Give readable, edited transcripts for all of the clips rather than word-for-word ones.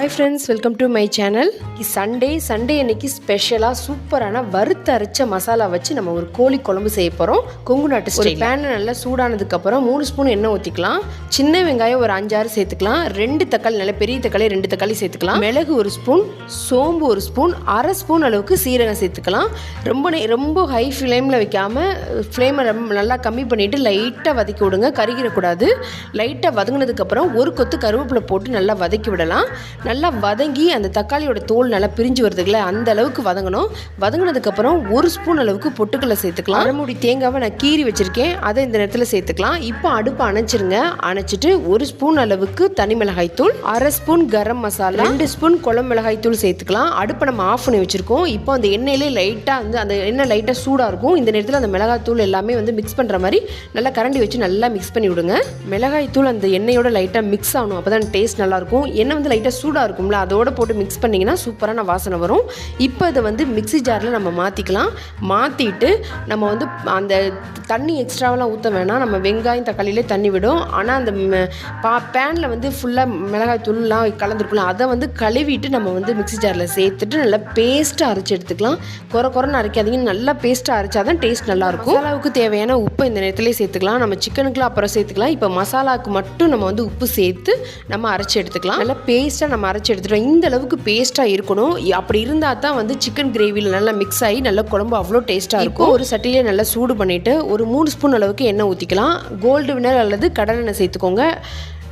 Hi friends, welcome to my channel. Sunday அன்னைக்கு ஸ்பெஷலா சூப்பரான வறுத்து அரைச்ச மசாலா வச்சு நம்ம ஒரு கோழி குழம்பு செய்ய போறோம். கொங்கு நாட்டு ஸ்டைல். பேன் நல்லா சூடானதுக்கு அப்புறம் 3 ஸ்பூன் எண்ணெய் ஊத்திக்கலாம். சின்ன வெங்காயம் ஒரு 5-6 சேர்த்துக்கலாம். 2 தக்காளி நல்ல பெரிய தக்காளி 2 தக்காளி சேர்த்துக்கலாம். மிளகு 1 ஸ்பூன், சோம்பு 1 ஸ்பூன், 1/2 ஸ்பூன் அளவுக்கு சீரகம் சேர்த்துக்கலாம். ரொம்ப ஹை ஃப்ளேம்ல வைக்காம ஃப்ளேமை நல்லா கம்மி பண்ணிட்டு லைட்டா வதக்கி விடுங்க. கருகிடக்கூடாது. லைட்டா வதங்கினதுக்கு அப்புறம் ஒரு கொத்து கருவேப்பிலை போட்டு நல்லா வதக்கி விடலாம். நல்லா வதங்கி அந்த தக்காளியோட தோல் நல்லா பிரிஞ்சு வருதுங்களே அந்த அளவுக்கு வதங்கணும். வதங்கினதுக்கப்புறம் 1 ஸ்பூன் அளவுக்கு பொட்டுக்கடலை சேர்த்துக்கலாம். அரைமுடி தேங்காவை நான் கீறி வச்சுருக்கேன், அதை இந்த நேரத்தில் சேர்த்துக்கலாம். இப்போ அடுப்பை அணைச்சிருங்க. அணைச்சிட்டு 1 ஸ்பூன் அளவுக்கு தனி மிளகாய் தூள், 1/2 ஸ்பூன் கரம் மசாலா, 2 ஸ்பூன் குழம்பு மிளகாய் தூள் சேர்த்துக்கலாம். அடுப்பை நம்ம ஆஃப் பண்ணி வச்சுருக்கோம். இப்போ அந்த எண்ணெயிலே லைட்டாக அந்த எண்ணெய் லைட்டாக சூடாக இருக்கும். இந்த நேரத்தில் அந்த மிளகாய் தூள் எல்லாமே மிக்ஸ் பண்ணுற மாதிரி நல்லா கரண்டி வச்சு நல்லா மிக்ஸ் பண்ணி விடுங்க. மிளகாய் தூள் அந்த எண்ணெயோட லைட்டாக மிக்ஸ் ஆகணும், அப்போ தான் டேஸ்ட் நல்லாயிருக்கும். எண்ணெய் லைட்டாக சூடாக இருக்கும்ல, அதோட போட்டு மிக்ஸ் பண்ணிங்கன்னா சூப்பரான வாசனை வரும். இப்போ இதை மிக்ஸி ஜாரில் நம்ம மாற்றிக்கலாம். மாற்றிட்டு நம்ம அந்த தண்ணி எக்ஸ்ட்ராவெலாம் ஊற்ற வேணாம். நம்ம வெங்காயம் தக்காளியிலே தண்ணி விடும். ஆனால் அந்த பேனில் ஃபுல்லாக மிளகாய் தூள்லாம் கலந்துருக்கலாம். அதை கழுவிட்டு நம்ம மிக்ஸி ஜாரில் சேர்த்துட்டு நல்லா பேஸ்ட்டாக அரைச்சி எடுத்துக்கலாம். குறைன்னு அரைக்காதீங்க, நல்லா பேஸ்ட்டாக அரைச்சா தான் டேஸ்ட் நல்லாயிருக்கும். மசாலாவுக்கு தேவையான உப்பு இந்த நேரத்துலேயே சேர்த்துக்கலாம். நம்ம சிக்கனுக்குலாம் அப்புறம் சேர்த்துக்கலாம். இப்போ மசாலாவுக்கு மட்டும் நம்ம உப்பு சேர்த்து நம்ம அரைச்சி எடுத்துக்கலாம். நல்லா பேஸ்ட்டாக நம்ம அரைச்சி எடுத்துட்டோம். இந்த அளவுக்கு பேஸ்ட்டாக இருக்கணும். அப்படி இருந்தால் தான் சிக்கன் கிரேவியில் நல்லா மிக்ஸ் ஆகி நல்லா குழம்பு அவ்வளோ டேஸ்ட்டாக இருக்கும். ஒரு சட்டியிலே நல்லா சூடு பண்ணிவிட்டு ஒரு 3 ஸ்பூன் அளவுக்கு எண்ணெய் ஊற்றிக்கலாம். கோல்டு வினர் அல்லது கடலெண்ணெய் சேர்த்துக்கோங்க.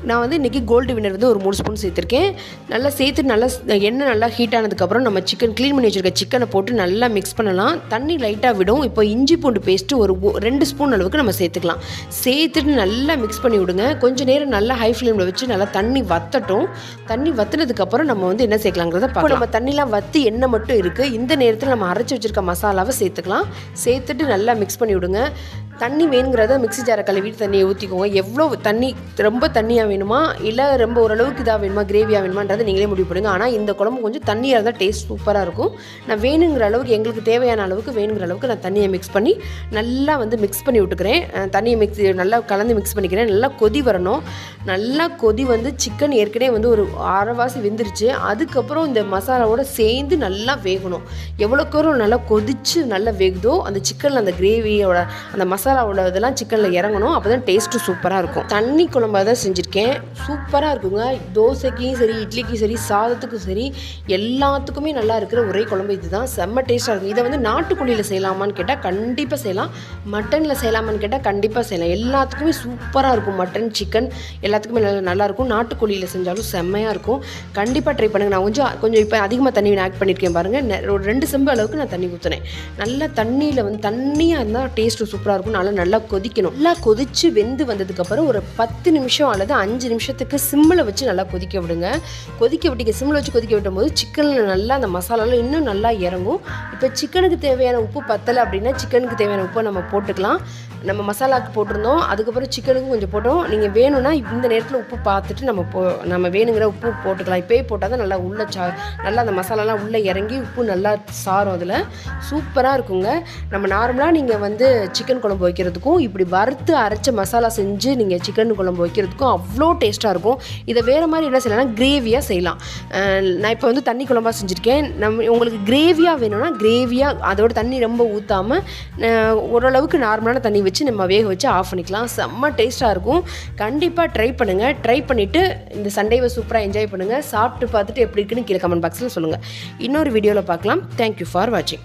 நான் இன்றைக்கி கோல்டு வினர் ஒரு 3 ஸ்பூன் சேர்த்துருக்கேன். நல்லா சேர்த்து நல்லா எண்ணெய் நல்லா ஹீட் ஆனதுக்கப்புறம் நம்ம சிக்கன் க்ளீன் பண்ணி வச்சுருக்க சிக்கனை போட்டு நல்லா மிக்ஸ் பண்ணலாம். தண்ணி லைட்டாக விடும். இப்போ இஞ்சி பூண்டு பேஸ்ட்டு ஒரு 2 ஸ்பூன் அளவுக்கு நம்ம சேர்த்துக்கலாம். சேர்த்துட்டு நல்லா மிக்ஸ் பண்ணி விடுங்க. கொஞ்சம் நேரம் நல்லா ஹை ஃப்ளேமில் வச்சு நல்லா தண்ணி வற்றட்டும். தண்ணி வற்றினதுக்கப்புறம் நம்ம என்ன சேர்க்கலாங்கிறத பார்க்கலாம். நம்ம தண்ணிலாம் வற்றி எண்ணெய் மட்டும் இருக்குது. இந்த நேரத்தில் நம்ம அரைச்சி வச்சுருக்க மசாலாவை சேர்த்துக்கலாம். சேர்த்துட்டு நல்லா மிக்ஸ் பண்ணி விடுங்க. தண்ணி வேணுங்கிறத மிக்ஸி ஜாரை கழுவிட்டு தண்ணியை ஊற்றிக்கோங்க. எவ்வளோ தண்ணி, ரொம்ப தண்ணியாக வேணுமா இல்லை ரொம்ப ஓரளவுக்கு இதாக வேணுமா கிரேவியாக வேணுமான்றதை நீங்களே முடிவு பண்ணுங்க. ஆனால் இந்த குழம்பு கொஞ்சம் தண்ணியாக இருந்தால் டேஸ்ட் சூப்பராக இருக்கும். நான் வேணுங்கிற அளவுக்கு, எங்களுக்கு தேவையான அளவுக்கு வேணுங்கிற அளவுக்கு நான் தண்ணியை மிக்ஸ் பண்ணி நல்லா மிக்ஸ் பண்ணி விட்டுக்கிறேன். தண்ணியை நல்லா கலந்து மிக்ஸ் பண்ணிக்கிறேன். நல்லா கொதி வரணும். நல்லா கொதி சிக்கன் ஏற்கனவே ஒரு அரைவாசி வெந்துருச்சு. அதுக்கப்புறம் இந்த மசாலாவோட சேர்ந்து நல்லா வேகணும். எவ்வளோக்கு நல்லா கொதித்து நல்லா வேகுதோ அந்த சிக்கனில் அந்த கிரேவியோட அந்த மசாலாவோட இதெல்லாம் சிக்கனில் இறங்கணும். அப்போ தான் டேஸ்ட்டு சூப்பராக இருக்கும். தண்ணி குழம்பாக தான் செஞ்சுருக்கேன். சூப்பராக இருக்குங்க. தோசைக்கும் சரி, இட்லிக்கும் சரி, சாதத்துக்கும் சரி, எல்லாத்துக்குமே நல்லா இருக்கிற ஒரே குழம்பு இது தான். செம்ம டேஸ்ட்டாக இருக்கும். இதை நாட்டுக்கோழியில் செய்யலாமான்னு கேட்டால் கண்டிப்பாக செய்யலாம். மட்டனில் செய்யலாமான்னு கேட்டால் கண்டிப்பாக செய்யலாம். எல்லாத்துக்குமே சூப்பராக இருக்கும். மட்டன், சிக்கன் எல்லாத்துக்குமே நல்லாயிருக்கும். நாட்டுக்கோழியில் செஞ்சாலும் செம்மையாக இருக்கும். கண்டிப்பாக ட்ரை பண்ணுங்கள். நான் கொஞ்சம் இப்போ அதிகமாக தண்ணி ஆட் பண்ணியிருக்கேன் பாருங்கள். ஒரு 2 செம்பு அளவுக்கு நான் தண்ணி ஊற்றுனேன். நல்லா தண்ணியில் தண்ணியாக இருந்தால் டேஸ்ட்டு சூப்பராக இருக்கும். நல்லா கொதிக்கணும். நல்லா கொதித்து வெந்து வந்ததுக்கப்புறம் ஒரு 10 நிமிஷம் அல்லது 5 நிமிஷத்துக்கு சிம்மில் வச்சு நல்லா கொதிக்க விடுங்க. சிம்மில் வச்சு கொதிக்க விடும் போது சிக்கனில் நல்லா அந்த மசாலாலாம் இன்னும் நல்லா இறங்கும். இப்போ சிக்கனுக்கு தேவையான உப்பு பத்தலை அப்படின்னா சிக்கனுக்கு தேவையான உப்பை நம்ம போட்டுக்கலாம். நம்ம மசாலாவுக்கு போட்டிருந்தோம், அதுக்கப்புறம் சிக்கனுக்கும் கொஞ்சம் போட்டோம். நீங்கள் வேணும்னா இந்த நேரத்தில் உப்பு பார்த்துட்டு நம்ம வேணுங்கிற உப்பு போட்டுக்கலாம். இப்போயே போட்டால் தான் நல்லா நல்லா அந்த மசாலாலாம் உள்ளே இறங்கி உப்பு நல்லா சாரும். அதில் சூப்பராக இருக்குங்க. நம்ம நார்மலாக நீங்கள் சிக்கன் குழம்பு வைக்கிறதுக்கும் இப்படி வறுத்து அரைச்ச மசாலா செஞ்சு நீங்கள் சிக்கன் குழம்பு வைக்கிறதுக்கும் அவ்வளோ டேஸ்ட்டாக இருக்கும். இதை வேறு மாதிரி என்ன செய்யலாம்னா கிரேவியாக செய்யலாம். நான் இப்போ தண்ணி குழம்பாக செஞ்சுருக்கேன். உங்களுக்கு கிரேவியாக வேணும்னா கிரேவியாக அதோட தண்ணி ரொம்ப ஊற்றாமல் ஓரளவுக்கு நார்மலான தண்ணி வச்சு நம்ம வேக வச்சு ஆஃப் பண்ணிக்கலாம். செம்ம டேஸ்ட்டாக இருக்கும். கண்டிப்பாக ட்ரை பண்ணுங்கள். ட்ரை பண்ணிவிட்டு இந்த சண்டேவை சூப்பராக என்ஜாய் பண்ணுங்கள். சாப்பிட்டு பார்த்துட்டு எப்படி இருக்குன்னு கீழே கமெண்ட் பாக்ஸில் சொல்லுங்கள். இன்னொரு வீடியோவில் பார்க்கலாம். தேங்க்யூ ஃபார் வாட்சிங்.